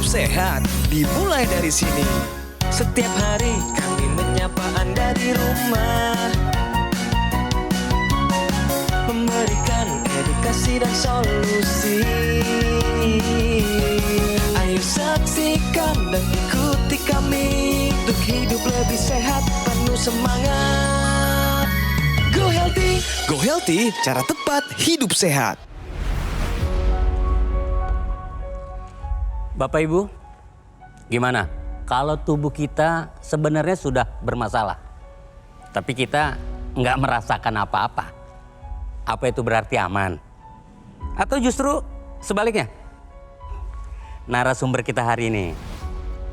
sehat dimulai dari sini. Setiap hari kami menyapa Anda di rumah, memberikan edukasi dan solusi. Ayo saksikan dan ikuti kami untuk hidup lebih sehat, penuh semangat. Go Healthy, Go Healthy, cara tepat hidup sehat. Bapak Ibu, gimana? Kalau tubuh kita sebenarnya sudah bermasalah, tapi kita nggak merasakan apa-apa. Apa itu berarti aman? Atau justru sebaliknya? Narasumber kita hari ini,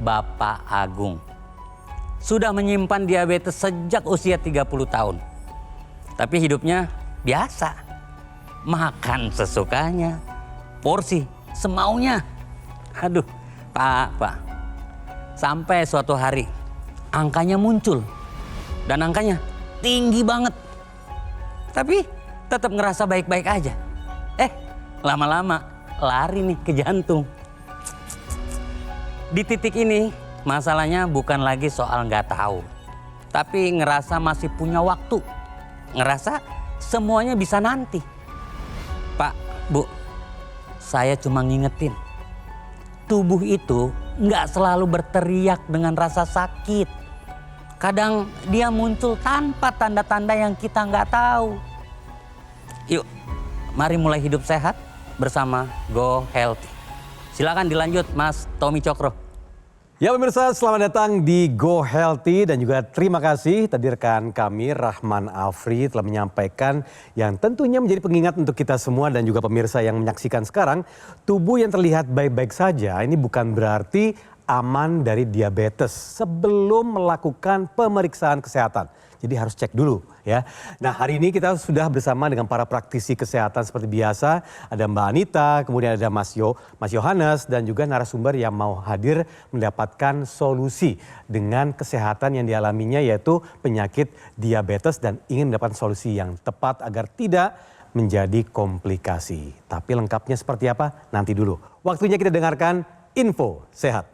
Bapak Agung, sudah menyimpan diabetes sejak usia 30 tahun. Tapi hidupnya biasa, makan sesukanya, porsi semaunya. Aduh, Pak. Sampai suatu hari angkanya muncul dan angkanya tinggi banget. Tapi tetap ngerasa baik-baik aja. Lama-lama lari nih ke jantung. Di titik ini masalahnya bukan lagi soal nggak tahu, tapi ngerasa masih punya waktu. Ngerasa semuanya bisa nanti. Pak, Bu, saya cuma ngingetin. Tubuh itu nggak selalu berteriak dengan rasa sakit. Kadang dia muncul tanpa tanda-tanda yang kita nggak tahu. Yuk, mari mulai hidup sehat bersama Go Healthy. Silakan dilanjut Mas Tommy Cokro. Ya pemirsa, selamat datang di Go Healthy dan juga terima kasih tadi rekan kami Rahman Afri telah menyampaikan yang tentunya menjadi pengingat untuk kita semua dan juga pemirsa yang menyaksikan sekarang. Tubuh yang terlihat baik-baik saja ini bukan berarti aman dari diabetes sebelum melakukan pemeriksaan kesehatan. Jadi harus cek dulu ya. Nah hari ini kita sudah bersama dengan para praktisi kesehatan seperti biasa. Ada Mbak Anita, kemudian ada Mas Yohanes dan juga narasumber yang mau hadir mendapatkan solusi dengan kesehatan yang dialaminya yaitu penyakit diabetes dan ingin mendapatkan solusi yang tepat agar tidak menjadi komplikasi. Tapi lengkapnya seperti apa? Nanti dulu. Waktunya kita dengarkan info sehat.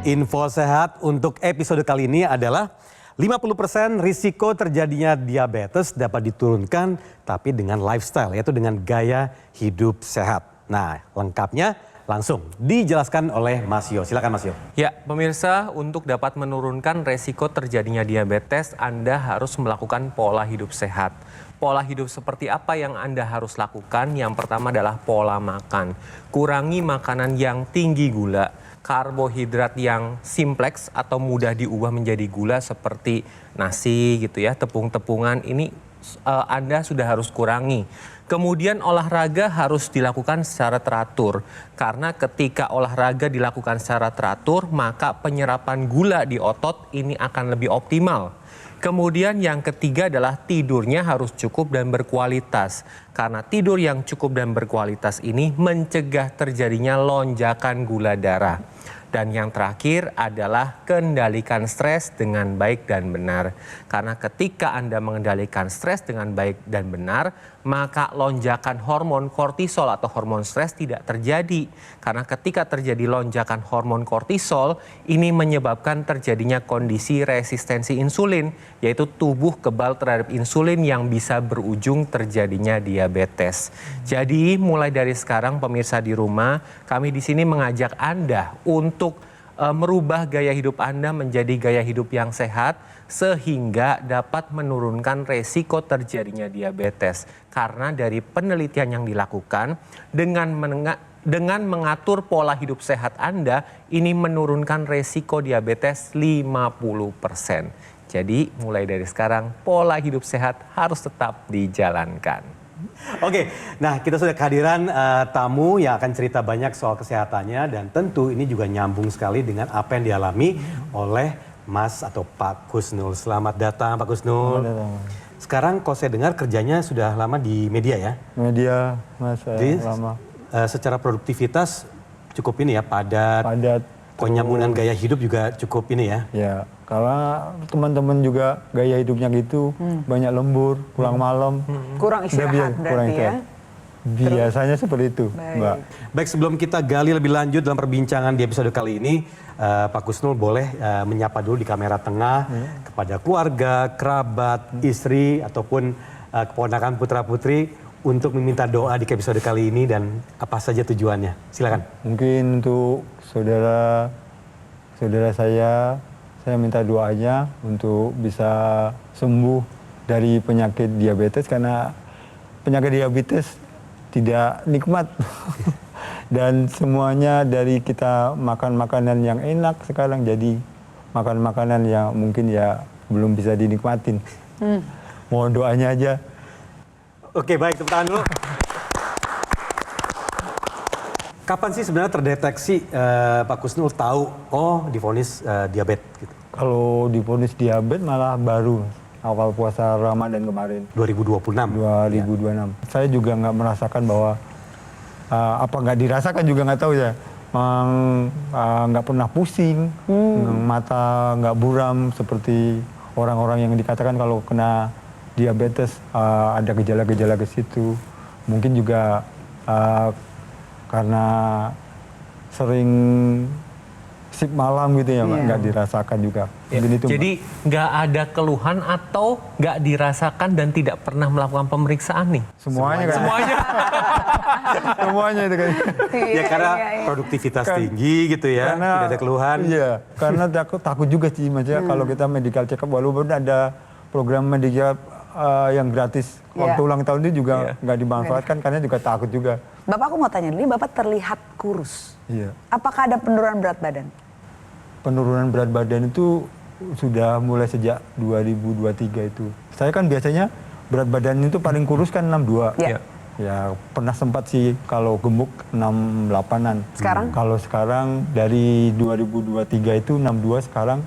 Info sehat untuk episode kali ini adalah 50% risiko terjadinya diabetes dapat diturunkan tapi dengan lifestyle yaitu dengan gaya hidup sehat. Nah lengkapnya langsung dijelaskan oleh Mas Yo. Silakan Mas Yo. Ya pemirsa, untuk dapat menurunkan resiko terjadinya diabetes Anda harus melakukan pola hidup sehat. Pola hidup seperti apa yang Anda harus lakukan? Yang pertama adalah pola makan. Kurangi makanan yang tinggi gula. Karbohidrat yang simpleks atau mudah diubah menjadi gula seperti nasi gitu ya, tepung-tepungan ini Anda sudah harus kurangi. Kemudian olahraga harus dilakukan secara teratur karena ketika olahraga dilakukan secara teratur maka penyerapan gula di otot ini akan lebih optimal. Kemudian yang ketiga adalah tidurnya harus cukup dan berkualitas. Karena tidur yang cukup dan berkualitas ini mencegah terjadinya lonjakan gula darah. Dan yang terakhir adalah kendalikan stres dengan baik dan benar. Karena ketika Anda mengendalikan stres dengan baik dan benar, maka lonjakan hormon kortisol atau hormon stres tidak terjadi. Karena ketika terjadi lonjakan hormon kortisol, ini menyebabkan terjadinya kondisi resistensi insulin, yaitu tubuh kebal terhadap insulin yang bisa berujung terjadinya diabetes. Jadi mulai dari sekarang pemirsa di rumah, kami di sini mengajak Anda untuk merubah gaya hidup Anda menjadi gaya hidup yang sehat sehingga dapat menurunkan resiko terjadinya diabetes. Karena dari penelitian yang dilakukan dengan mengatur pola hidup sehat Anda ini menurunkan resiko diabetes 50%. Jadi mulai dari sekarang pola hidup sehat harus tetap dijalankan. Oke, nah kita sudah kehadiran tamu yang akan cerita banyak soal kesehatannya dan tentu ini juga nyambung sekali dengan apa yang dialami oleh Mas atau Pak Kusnul. Selamat datang Pak Kusnul. Selamat datang. Sekarang kalau saya dengar kerjanya sudah lama di media ya? Media Mas Jadi, lama. Secara produktivitas cukup ini ya, padat. Padat. Penyambungan gaya hidup juga cukup ini ya? Ya, Karena teman-teman juga gaya hidupnya gitu, banyak lembur, pulang malam. Kurang istirahat berarti ya? Biasanya seperti itu, Mbak. Baik, sebelum kita gali lebih lanjut dalam perbincangan di episode kali ini, Pak Kusnul boleh menyapa dulu di kamera tengah kepada keluarga, kerabat, istri, ataupun keponakan putra-putri untuk meminta doa di episode kali ini dan apa saja tujuannya. Silakan. Mungkin untuk saudara saya minta doanya untuk bisa sembuh dari penyakit diabetes, karena penyakit diabetes tidak nikmat. Dan semuanya dari kita makan makanan yang enak sekarang jadi makan makanan yang mungkin ya belum bisa dinikmatin. Mohon doanya aja. Oke, baik, tepuk tangan dulu. Kapan sih sebenarnya terdeteksi Pak Kusnul tahu divonis diabetes gitu? Kalau divonis diabetes malah baru awal puasa Ramadan kemarin. 2026. 2026. Saya juga nggak merasakan bahwa apa nggak dirasakan juga nggak tahu ya. Nggak pernah pusing, mata nggak buram seperti orang-orang yang dikatakan kalau kena diabetes ada gejala-gejala ke situ. Mungkin juga karena sering sip malam gitu ya, Mbak, nggak dirasakan juga. Mungkin itu, Jadi nggak ada keluhan atau nggak dirasakan dan tidak pernah melakukan pemeriksaan nih? semuanya kan. Semuanya. Semuanya itu kan. Ya karena produktivitas tinggi gitu ya, tidak ada keluhan. Iya, karena takut juga sih maksudnya kalau kita medical check up, walaupun ada program medical yang gratis waktu ulang tahun itu juga nggak dimanfaatkan karena juga takut juga. Bapak, aku mau tanya dulu, ini Bapak terlihat kurus. Iya. Apakah ada penurunan berat badan? Penurunan berat badan itu sudah mulai sejak 2023 itu. Saya kan biasanya berat badan itu paling kurus kan 62. Iya. Ya pernah sempat sih kalau gemuk 68-an. Sekarang? Kalau sekarang dari 2023 itu 62, sekarang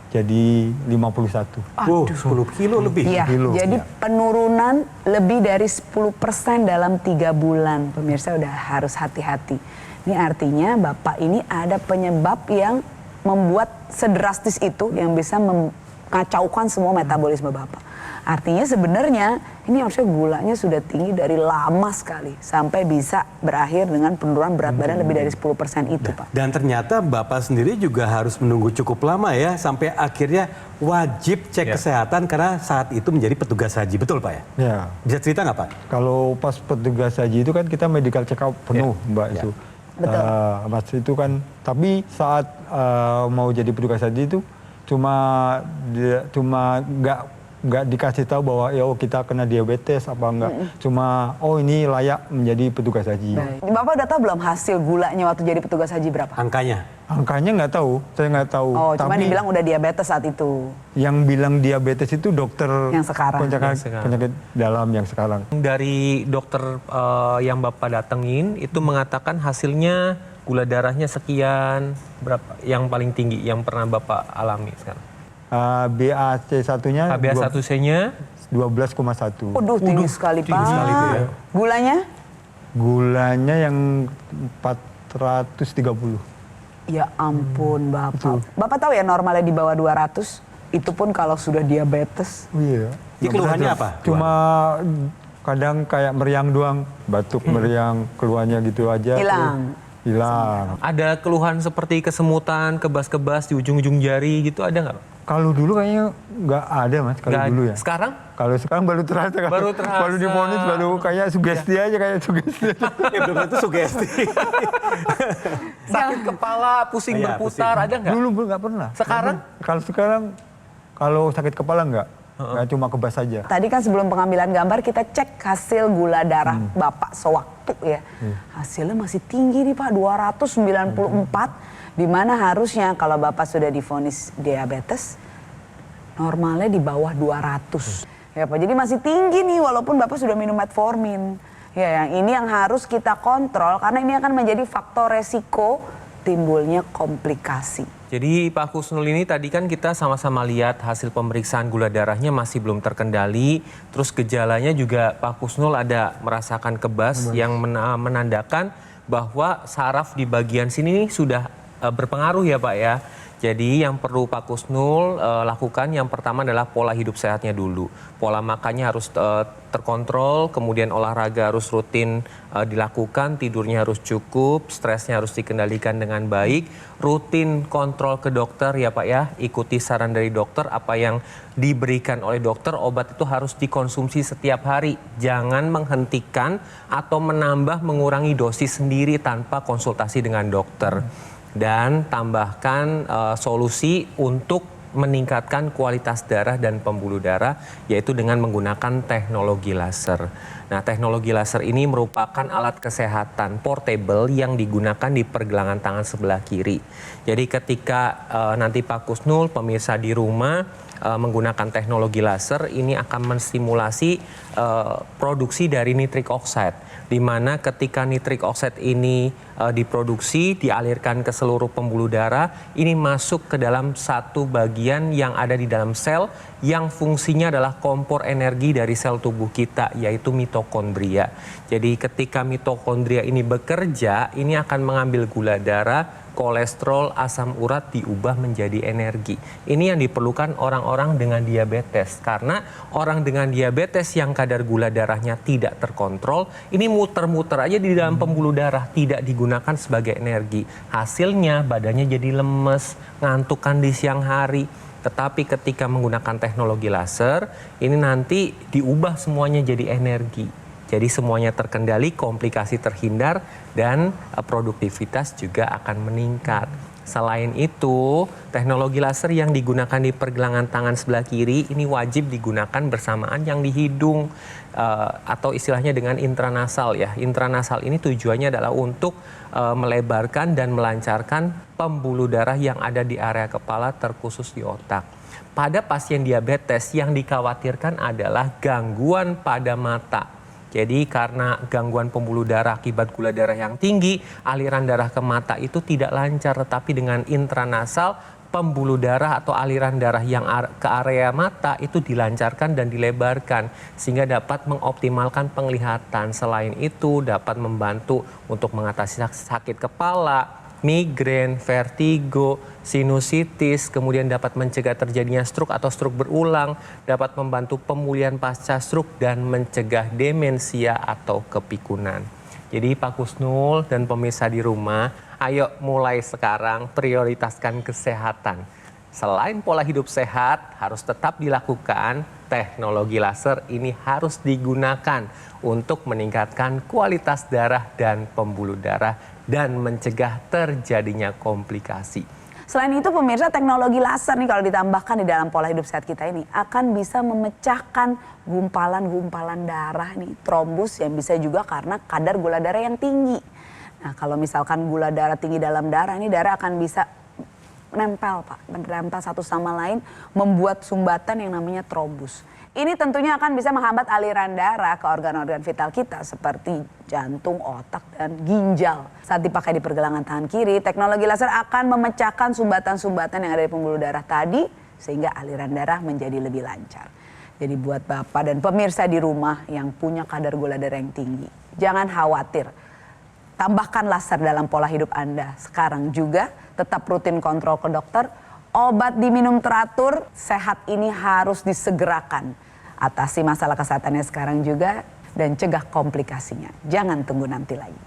jadi 51. 10 kilo lebih. Iya, kilo, jadi ya. penurunan lebih dari 10% dalam 3 bulan. Pemirsa udah harus hati-hati. Ini artinya Bapak ini ada penyebab yang membuat sedrastis itu yang bisa mengacaukan semua metabolisme Bapak. Artinya sebenarnya ini harusnya gulanya sudah tinggi dari lama sekali sampai bisa berakhir dengan penurunan berat badan lebih dari 10% itu, Pak. Dan ternyata Bapak sendiri juga harus menunggu cukup lama ya sampai akhirnya wajib cek kesehatan karena saat itu menjadi petugas haji, betul Pak ya? Ya. Bisa cerita nggak Pak? Kalau pas petugas haji itu kan kita medical check up penuh, Mbak itu. Betul. Mas itu kan, tapi saat mau jadi petugas haji itu cuma nggak dikasih tahu bahwa kita kena diabetes apa enggak. Cuma ini layak menjadi petugas haji. Baik. Bapak udah tahu belum hasil gulanya waktu jadi petugas haji berapa? Angkanya? Angkanya nggak tahu, saya nggak tahu. Oh, cuma Tapi dibilang udah diabetes saat itu. yang bilang diabetes itu dokter Yang sekarang. penyakit dalam yang sekarang. Dari dokter yang Bapak datengin itu mengatakan hasilnya gula darahnya sekian, berapa yang paling tinggi yang pernah Bapak alami sekarang? BAC1-nya HbA1c-nya 12,1. Waduh, tinggi sekali, Pak. sekali itu ya. Gulanya? Gulanya yang 430. Ya ampun, Bapak. Bapak tahu ya normalnya di bawah 200? Itu pun kalau sudah diabetes. Iya. Ini keluhannya apa? Cuma kadang kayak meriang doang, batuk meriang, keluhannya gitu aja. Hilang. Hilang. ada keluhan seperti kesemutan, kebas-kebas di ujung-ujung jari gitu ada nggak? Pak? Kalau dulu kayaknya nggak ada Mas, kalau Nggak dulu ada. ya. Sekarang? Kalau sekarang baru terasa. Baru terasa. Baru divonis, baru kayak sugesti aja, kayak sugesti. Belum tentu sugesti. Sakit kepala, pusing Iya, berputar, ada nggak? Dulu nggak pernah. Sekarang? Kalau sekarang, kalau sakit kepala nggak cuma kebas saja. Tadi kan sebelum pengambilan gambar kita cek hasil gula darah Bapak sewaktu ya. Hasilnya masih tinggi nih Pak, 294. Di mana harusnya kalau Bapak sudah divonis diabetes, normalnya di bawah 200. Ya Pak, jadi masih tinggi nih walaupun Bapak sudah minum metformin. Ya, yang ini yang harus kita kontrol karena ini akan menjadi faktor resiko timbulnya komplikasi. Jadi Pak Kusnul ini tadi kan kita sama-sama lihat hasil pemeriksaan gula darahnya masih belum terkendali. Terus gejalanya juga Pak Kusnul ada merasakan kebas yang menandakan bahwa saraf di bagian sini sudah berpengaruh ya Pak ya. Jadi yang perlu Pak Kusnul lakukan yang pertama adalah pola hidup sehatnya dulu. Pola makannya harus terkontrol, kemudian olahraga harus rutin dilakukan, tidurnya harus cukup, stresnya harus dikendalikan dengan baik, rutin kontrol ke dokter ya Pak ya, ikuti saran dari dokter, apa yang diberikan oleh dokter, obat itu harus dikonsumsi setiap hari. Jangan menghentikan atau menambah mengurangi dosis sendiri tanpa konsultasi dengan dokter. Dan tambahkan solusi untuk meningkatkan kualitas darah dan pembuluh darah, yaitu dengan menggunakan teknologi laser. Nah, teknologi laser ini merupakan alat kesehatan portable yang digunakan di pergelangan tangan sebelah kiri. Jadi ketika nanti Pak Kusnul, pemirsa di rumah, menggunakan teknologi laser, ini akan menstimulasi produksi dari nitric oxide. Di mana ketika nitric oxide ini diproduksi, dialirkan ke seluruh pembuluh darah, ini masuk ke dalam satu bagian yang ada di dalam sel yang fungsinya adalah kompor energi dari sel tubuh kita, yaitu mitokondria. Jadi ketika mitokondria ini bekerja, ini akan mengambil gula darah, kolesterol, asam urat diubah menjadi energi. Ini yang diperlukan orang-orang dengan diabetes. Karena orang dengan diabetes yang kadar gula darahnya tidak terkontrol, ini muter-muter aja di dalam pembuluh darah, tidak digunakan sebagai energi. Hasilnya badannya jadi lemes, ngantukan di siang hari. Tetapi ketika menggunakan teknologi laser, ini nanti diubah semuanya jadi energi. Jadi semuanya terkendali, komplikasi terhindar, dan produktivitas juga akan meningkat. Selain itu, teknologi laser yang digunakan di pergelangan tangan sebelah kiri ini wajib digunakan bersamaan yang di hidung atau istilahnya dengan intranasal ya. Intranasal ini tujuannya adalah untuk melebarkan dan melancarkan pembuluh darah yang ada di area kepala terkhusus di otak. Pada pasien diabetes yang dikhawatirkan adalah gangguan pada mata. Jadi karena gangguan pembuluh darah akibat gula darah yang tinggi, aliran darah ke mata itu tidak lancar, tetapi dengan intranasal pembuluh darah atau aliran darah yang ke area mata itu dilancarkan dan dilebarkan sehingga dapat mengoptimalkan penglihatan. Selain itu dapat membantu untuk mengatasi sakit kepala, migrain, vertigo, sinusitis, kemudian dapat mencegah terjadinya stroke atau stroke berulang, dapat membantu pemulihan pasca stroke dan mencegah demensia atau kepikunan. Jadi Pak Kusnul dan pemirsa di rumah, ayo mulai sekarang prioritaskan kesehatan. Selain pola hidup sehat harus tetap dilakukan, teknologi laser ini harus digunakan untuk meningkatkan kualitas darah dan pembuluh darah dan mencegah terjadinya komplikasi. Selain itu pemirsa, teknologi laser nih kalau ditambahkan di dalam pola hidup sehat kita ini akan bisa memecahkan gumpalan-gumpalan darah nih, trombus yang bisa juga karena kadar gula darah yang tinggi. Nah kalau misalkan gula darah tinggi dalam darah, ini darah akan bisa menempel Pak, menempel satu sama lain, membuat sumbatan yang namanya trombus. Ini tentunya akan bisa menghambat aliran darah ke organ-organ vital kita seperti jantung, otak, dan ginjal. Saat dipakai di pergelangan tangan kiri, teknologi laser akan memecahkan sumbatan-sumbatan yang ada di pembuluh darah tadi sehingga aliran darah menjadi lebih lancar. Jadi buat Bapak dan pemirsa di rumah yang punya kadar gula darah yang tinggi, jangan khawatir. Tambahkan laser dalam pola hidup Anda. Sekarang juga tetap rutin kontrol ke dokter, obat diminum teratur, sehat ini harus disegerakan. Atasi masalah kesehatannya sekarang juga dan cegah komplikasinya. Jangan tunggu nanti lagi.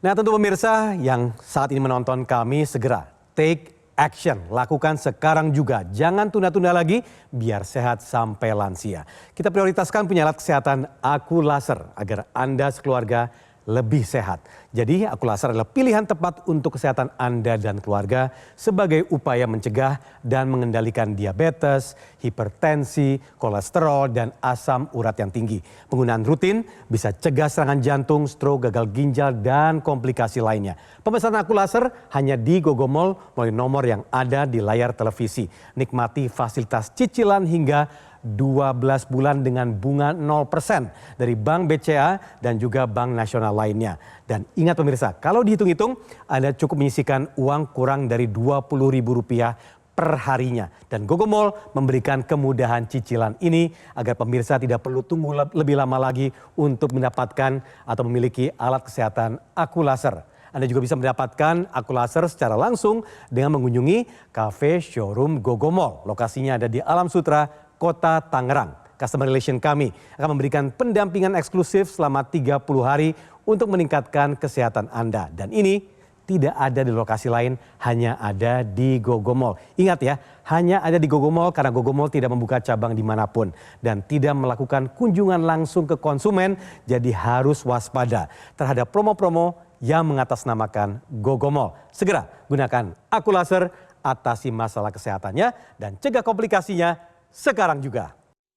Nah tentu pemirsa yang saat ini menonton kami segera take action. Lakukan sekarang juga. Jangan tunda-tunda lagi biar sehat sampai lansia. Kita prioritaskan punya alat kesehatan Aku Laser agar Anda sekeluarga lebih sehat. Jadi Aku Laser adalah pilihan tepat untuk kesehatan Anda dan keluarga sebagai upaya mencegah dan mengendalikan diabetes, hipertensi, kolesterol, dan asam urat yang tinggi. Penggunaan rutin bisa cegah serangan jantung, stroke, gagal ginjal, dan komplikasi lainnya. Pemesanan Aku Laser hanya di Gogomall melalui nomor yang ada di layar televisi. Nikmati fasilitas cicilan hingga 12 bulan dengan bunga 0% dari Bank BCA dan juga Bank Nasional lainnya. Dan ingat pemirsa, kalau dihitung-hitung Anda cukup menyisihkan uang kurang dari Rp20.000 per harinya. Dan Gogomall memberikan kemudahan cicilan ini agar pemirsa tidak perlu tunggu lebih lama lagi untuk mendapatkan atau memiliki alat kesehatan Aku Laser. Anda juga bisa mendapatkan Aqualaser secara langsung dengan mengunjungi Cafe Showroom Gogo Mall. Lokasinya ada di Alam Sutra, Kota Tangerang. Customer Relation kami akan memberikan pendampingan eksklusif selama 30 hari untuk meningkatkan kesehatan Anda. Dan ini tidak ada di lokasi lain, hanya ada di Gogo Mall. Ingat ya, hanya ada di Gogo Mall karena Gogo Mall tidak membuka cabang dimanapun. Dan tidak melakukan kunjungan langsung ke konsumen, jadi harus waspada terhadap promo-promo yang mengatasnamakan Gogo Mall. Segera gunakan Aqualaser, atasi masalah kesehatannya, dan cegah komplikasinya sekarang juga.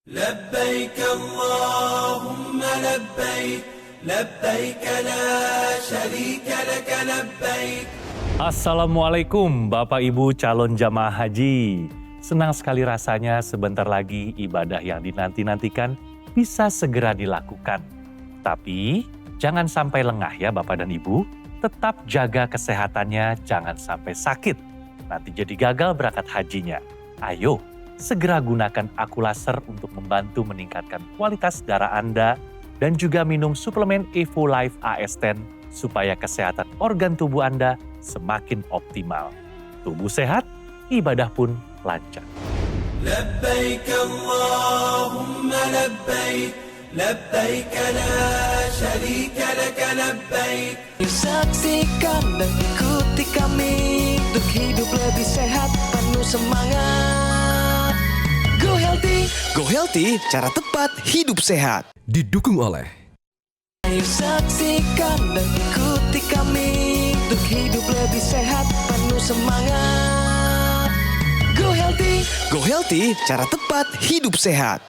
لبيك اللهم لبيك لبيك لا شريك لك لبيك. Assalamualaikum Bapak Ibu calon jamaah haji. Senang sekali rasanya sebentar lagi ibadah yang dinanti-nantikan bisa segera dilakukan. Tapi jangan sampai lengah ya Bapak dan Ibu. Tetap jaga kesehatannya, jangan sampai sakit. Nanti jadi gagal berangkat hajinya. Ayo, segera gunakan Aqualaser untuk membantu meningkatkan kualitas darah Anda dan juga minum suplemen Evo Life AS10 supaya kesehatan organ tubuh Anda semakin optimal. Tubuh sehat, ibadah pun lancar. لبيك اللهم لبيك لبيك لا شريك لك لبيك. Saksikan dan ikuti kami untuk hidup lebih sehat, penuh semangat. Go Healthy, cara tepat hidup sehat. Didukung oleh Ayo saksikan dan ikuti kami untuk hidup lebih sehat, penuh semangat. Go Healthy, cara tepat hidup sehat.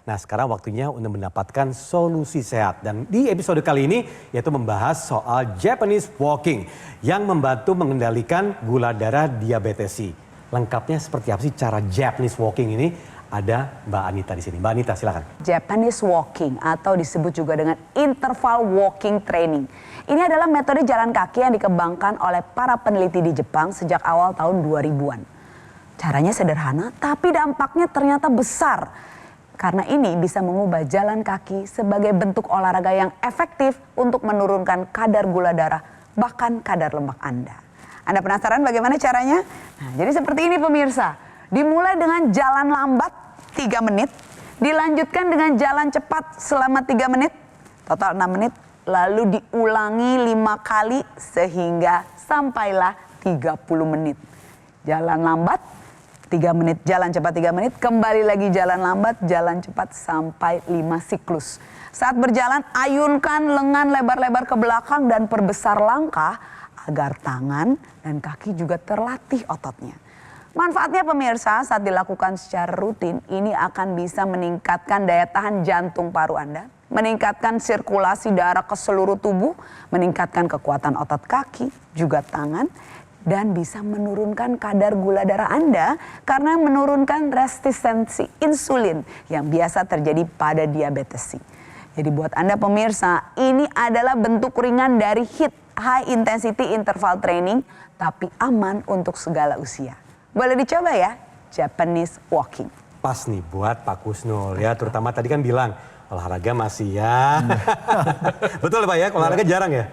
Nah, sekarang waktunya untuk mendapatkan solusi sehat. Dan di episode kali ini yaitu membahas soal Japanese Walking yang membantu mengendalikan gula darah diabetesi. Lengkapnya seperti apa sih cara Japanese Walking ini? Ada Mbak Anita di sini. Mbak Anita, silakan. Japanese Walking atau disebut juga dengan Interval Walking Training. Ini adalah metode jalan kaki yang dikembangkan oleh para peneliti di Jepang sejak awal tahun 2000-an. Caranya sederhana, tapi dampaknya ternyata besar. Karena ini bisa mengubah jalan kaki sebagai bentuk olahraga yang efektif untuk menurunkan kadar gula darah, bahkan kadar lemak Anda. Anda penasaran bagaimana caranya? Nah, jadi seperti ini pemirsa. Dimulai dengan jalan lambat 3 menit, dilanjutkan dengan jalan cepat selama 3 menit, total 6 menit, lalu diulangi 5 kali sehingga sampailah 30 menit. Jalan lambat 3 menit, jalan cepat 3 menit, kembali lagi jalan lambat, jalan cepat sampai 5 siklus. Saat berjalan, ayunkan lengan lebar-lebar ke belakang dan perbesar langkah agar tangan dan kaki juga terlatih ototnya. Manfaatnya pemirsa saat dilakukan secara rutin, ini akan bisa meningkatkan daya tahan jantung paru Anda, meningkatkan sirkulasi darah ke seluruh tubuh, meningkatkan kekuatan otot kaki, juga tangan, dan bisa menurunkan kadar gula darah Anda karena menurunkan resistensi insulin yang biasa terjadi pada diabetes. Jadi buat Anda pemirsa, ini adalah bentuk ringan dari HIIT, High Intensity Interval Training, tapi aman untuk segala usia. Boleh dicoba ya, Japanese Walking. Pas nih buat Pak Kusnul ya, terutama tadi kan bilang olahraga masih ya. Betul ya Pak ya, olahraga jarang ya?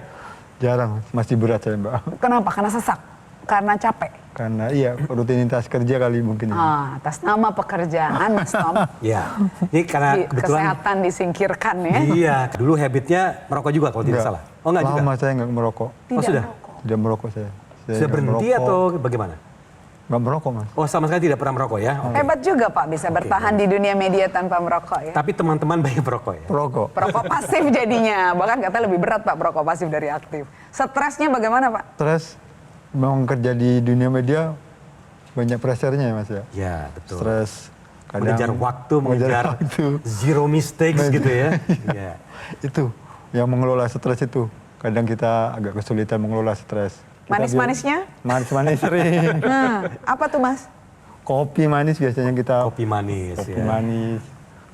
Jarang, masih berat saya Mbak. Kenapa? Karena sesak? Karena capek? Karena iya rutinitas kerja kali mungkin. Atas nama pekerjaan Mas Tom. Iya, ini karena kebetulan Kesehatan disingkirkan ya. Iya, dulu habitnya merokok juga kalau tidak salah. Oh enggak juga? Lama saya nggak merokok. Oh sudah? Tidak merokok saya. Sudah berhenti atau bagaimana? Nggak merokok Mas. Oh sama sekali tidak pernah merokok ya? Oke. Hebat juga Pak bisa bertahan di dunia media tanpa merokok ya. Tapi teman-teman banyak merokok ya? Merokok. Perokok pasif jadinya. Bahkan katanya lebih berat Pak perokok pasif dari aktif. Stresnya bagaimana Pak? Stres, memang kerja di dunia media banyak pressure-nya ya Mas ya. Ya betul. Stres. Mengejar waktu, mengejar waktu. zero mistakes gitu ya. Iya. Itu yang mengelola stres itu. Kadang kita agak kesulitan mengelola stres. Manis-manisnya? Manis-manis sering. Apa tuh Mas? Kopi manis biasanya kita. Kopi manis Kopi ya. manis.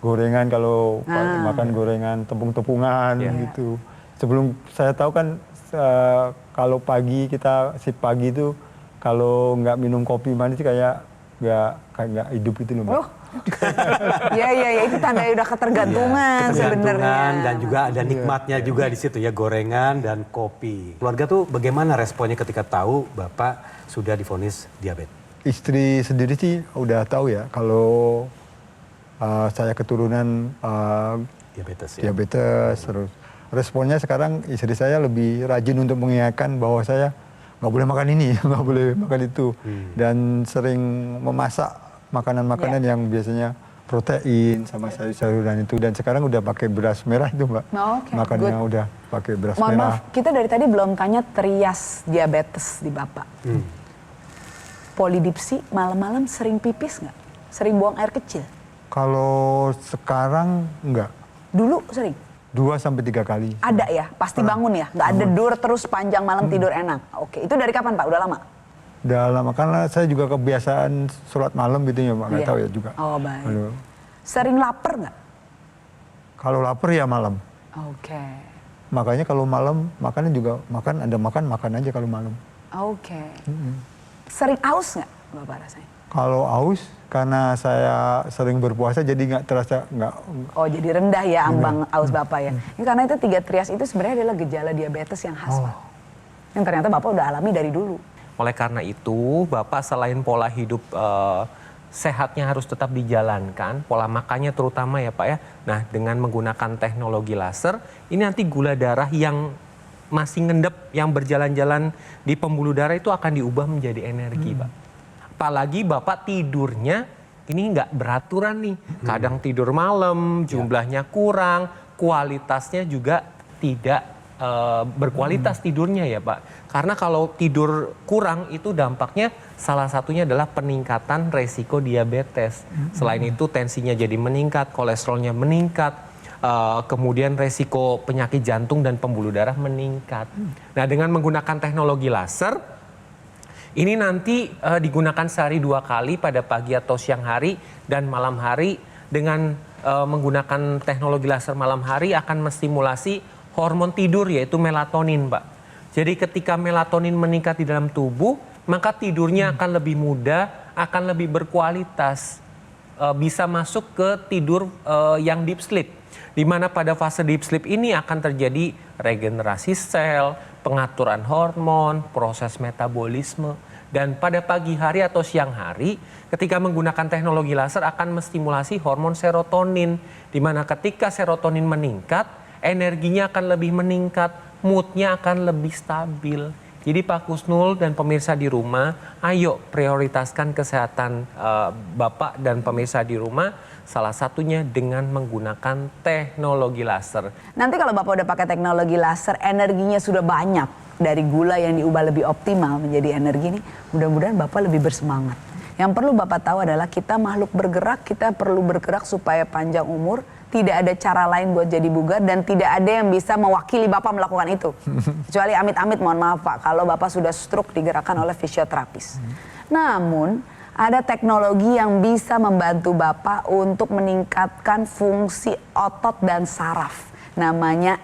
Gorengan kalau makan gorengan, tepung-tepungan gitu. Sebelum saya tahu kan kalau pagi kita sip pagi itu kalau nggak minum kopi manis kayak nggak hidup itu loh, Mbak. Oh. Ya, itu tanda udah ketergantungan sebenarnya. Dan juga ada nikmatnya juga di situ ya, gorengan dan kopi. Keluarga tuh bagaimana responnya ketika tahu Bapak sudah divonis diabetes? Istri sendiri sih udah tahu ya kalau saya keturunan Diabetes ya. diabetes. Terus responnya sekarang istri saya lebih rajin untuk mengingatkan bahwa saya nggak boleh makan ini, nggak boleh makan itu, dan sering memasak makanan-makanan yang biasanya protein sama sayur-sayuran itu, dan sekarang udah pakai beras merah itu, Mbak. Oh, oke, Makannya good. udah pakai beras Mohon merah. maaf, kita dari tadi belum tanya trias diabetes di Bapak. Polidipsi malam-malam sering pipis nggak? Sering buang air kecil? Kalau sekarang enggak, Dulu sering? 2-3 kali. Ada ya? Pasti bangun ya? Nggak ada dur terus panjang malam tidur enak? Oke, itu dari kapan Pak? Udah lama? Udah lama, karena saya juga kebiasaan sholat malam gitu ya, Mbak. Nggak Iya. tahu ya juga. Oh baik. Aduh. Sering lapar nggak? Kalau lapar ya malam. Oke. Makanya kalau malam makannya juga makan aja kalau malam. Oke. Sering aus nggak Bapak rasanya? Kalau aus, karena saya sering berpuasa jadi nggak terasa nggak. Oh jadi rendah ya ambang aus Bapak ya. Ini karena itu 3 trias itu sebenarnya adalah gejala diabetes yang khas Pak. Yang ternyata Bapak udah alami dari dulu. Oleh karena itu, Bapak selain pola hidup sehatnya harus tetap dijalankan, pola makannya terutama ya Pak ya. Nah, dengan menggunakan teknologi laser, ini nanti gula darah yang masih ngendep, yang berjalan-jalan di pembuluh darah itu akan diubah menjadi energi, Pak. Apalagi Bapak tidurnya ini nggak beraturan nih. Kadang tidur malam, jumlahnya kurang, kualitasnya juga tidak berkualitas tidurnya ya Pak. Karena kalau tidur kurang itu dampaknya salah satunya adalah peningkatan resiko diabetes. Selain itu tensinya jadi meningkat, kolesterolnya meningkat, kemudian resiko penyakit jantung dan pembuluh darah meningkat. Nah dengan menggunakan teknologi laser, ini nanti digunakan sehari 2 kali pada pagi atau siang hari dan malam hari. Dengan menggunakan teknologi laser malam hari akan menstimulasi hormon tidur yaitu melatonin, Pak. Jadi ketika melatonin meningkat di dalam tubuh, maka tidurnya akan lebih mudah, akan lebih berkualitas. Bisa masuk ke tidur yang deep sleep. Di mana pada fase deep sleep ini akan terjadi regenerasi sel, pengaturan hormon, proses metabolisme. Dan pada pagi hari atau siang hari, ketika menggunakan teknologi laser akan menstimulasi hormon serotonin. Di mana ketika serotonin meningkat, energinya akan lebih meningkat, moodnya akan lebih stabil. Jadi Pak Kusnul dan pemirsa di rumah, ayo prioritaskan kesehatan Bapak dan pemirsa di rumah, salah satunya dengan menggunakan teknologi laser. Nanti kalau Bapak udah pakai teknologi laser, energinya sudah banyak dari gula yang diubah lebih optimal menjadi energi ini, mudah-mudahan Bapak lebih bersemangat. Yang perlu Bapak tahu adalah kita makhluk bergerak, kita perlu bergerak supaya panjang umur. Tidak ada cara lain buat jadi bugar dan tidak ada yang bisa mewakili Bapak melakukan itu. Kecuali amit-amit, mohon maaf Pak, kalau Bapak sudah stroke digerakkan oleh fisioterapis. Namun ada teknologi yang bisa membantu Bapak untuk meningkatkan fungsi otot dan saraf. Namanya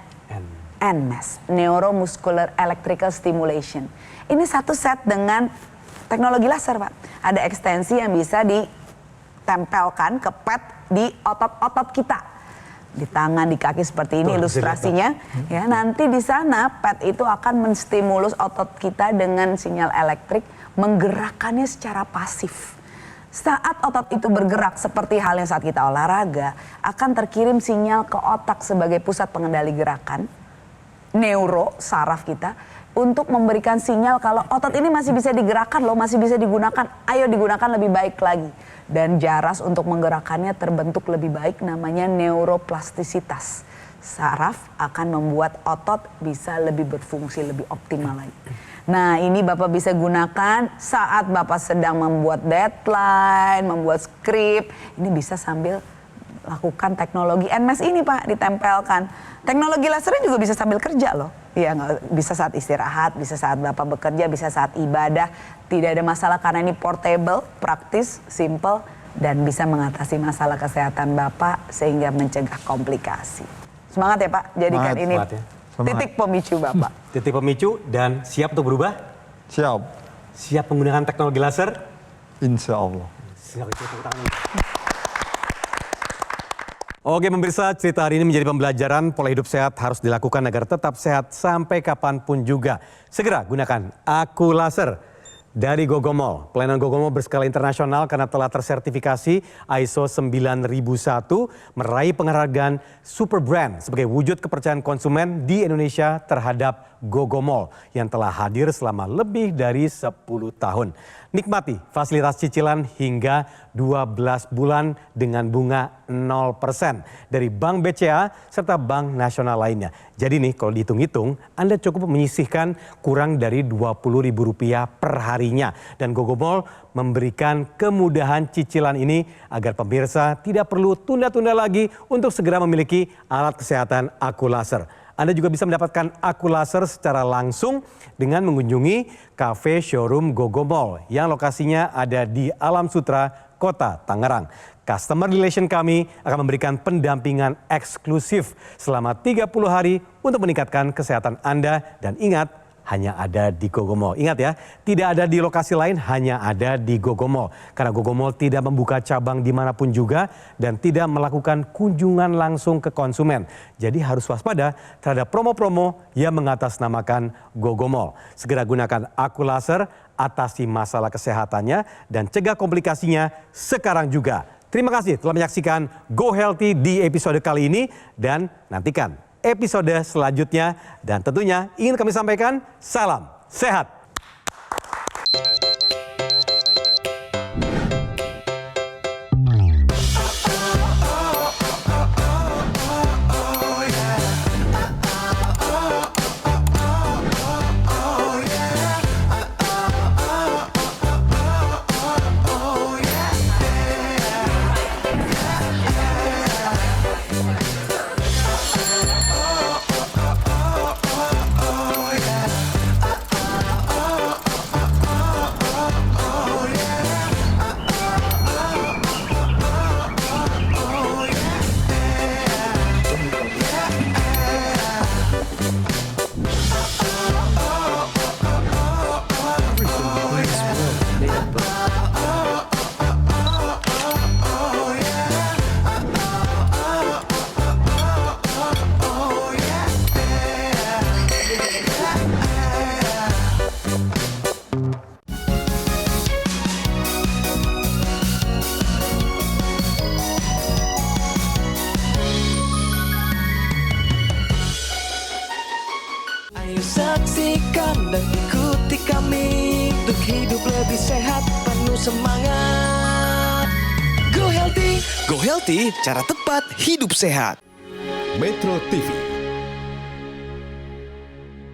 NMES, Neuromuscular Electrical Stimulation. Ini satu set dengan teknologi laser Pak. Ada ekstensi yang bisa ditempelkan ke pad di otot-otot kita. Di tangan, di kaki seperti ini ilustrasinya. Ya, nanti di sana pad itu akan menstimulus otot kita dengan sinyal elektrik, menggerakkannya secara pasif. Saat otot itu bergerak seperti halnya saat kita olahraga, akan terkirim sinyal ke otak sebagai pusat pengendali gerakan, neuro, saraf kita, untuk memberikan sinyal kalau otot ini masih bisa digerakkan loh, masih bisa digunakan, ayo digunakan lebih baik lagi. Dan jaras untuk menggerakkannya terbentuk lebih baik, namanya neuroplastisitas. Saraf akan membuat otot bisa lebih berfungsi lebih optimal lagi. Nah ini Bapak bisa gunakan saat Bapak sedang membuat deadline, membuat skrip, ini bisa sambil lakukan teknologi NMES ini Pak, ditempelkan. Teknologi lasernya juga bisa sambil kerja loh. Ya, bisa saat istirahat, bisa saat Bapak bekerja, bisa saat ibadah. Tidak ada masalah karena ini portable, praktis, simple, dan bisa mengatasi masalah kesehatan Bapak sehingga mencegah komplikasi. Semangat ya Pak, jadikan Semangat, ini semangat ya. titik pemicu Bapak. Titik pemicu dan siap untuk berubah? Siap, Siap menggunakan teknologi laser? insya Allah. Oke pemirsa, cerita hari ini menjadi pembelajaran pola hidup sehat harus dilakukan agar tetap sehat sampai kapanpun juga. Segera gunakan Aku Laser dari Gogomol. Pelayanan Gogomol berskala internasional karena telah tersertifikasi ISO 9001, meraih penghargaan Super Brand sebagai wujud kepercayaan konsumen di Indonesia terhadap Gogomol yang telah hadir selama lebih dari 10 tahun. Nikmati fasilitas cicilan hingga 12 bulan dengan bunga 0% dari Bank BCA serta bank nasional lainnya. Jadi nih kalau dihitung-hitung Anda cukup menyisihkan kurang dari Rp20.000 per harinya. Dan Gogomol memberikan kemudahan cicilan ini agar pemirsa tidak perlu tunda-tunda lagi untuk segera memiliki alat kesehatan Aku Laser. Anda juga bisa mendapatkan Aku Laser secara langsung dengan mengunjungi kafe showroom Gogomol yang lokasinya ada di Alam Sutra, Kota Tangerang. Customer relation kami akan memberikan pendampingan eksklusif selama 30 hari untuk meningkatkan kesehatan Anda dan ingat, hanya ada di Gogomol. Ingat ya, tidak ada di lokasi lain, hanya ada di Gogomol. Karena Gogomol tidak membuka cabang dimanapun juga dan tidak melakukan kunjungan langsung ke konsumen. Jadi harus waspada terhadap promo-promo yang mengatasnamakan Gogomol. Segera gunakan Aku Laser, atasi masalah kesehatannya dan cegah komplikasinya sekarang juga. Terima kasih telah menyaksikan Go Healthy di episode kali ini dan nantikan episode selanjutnya dan tentunya ingin kami sampaikan salam sehat. Ayo saksikan dan ikuti kami untuk hidup lebih sehat, penuh semangat. Go Healthy, cara tepat hidup sehat. Metro TV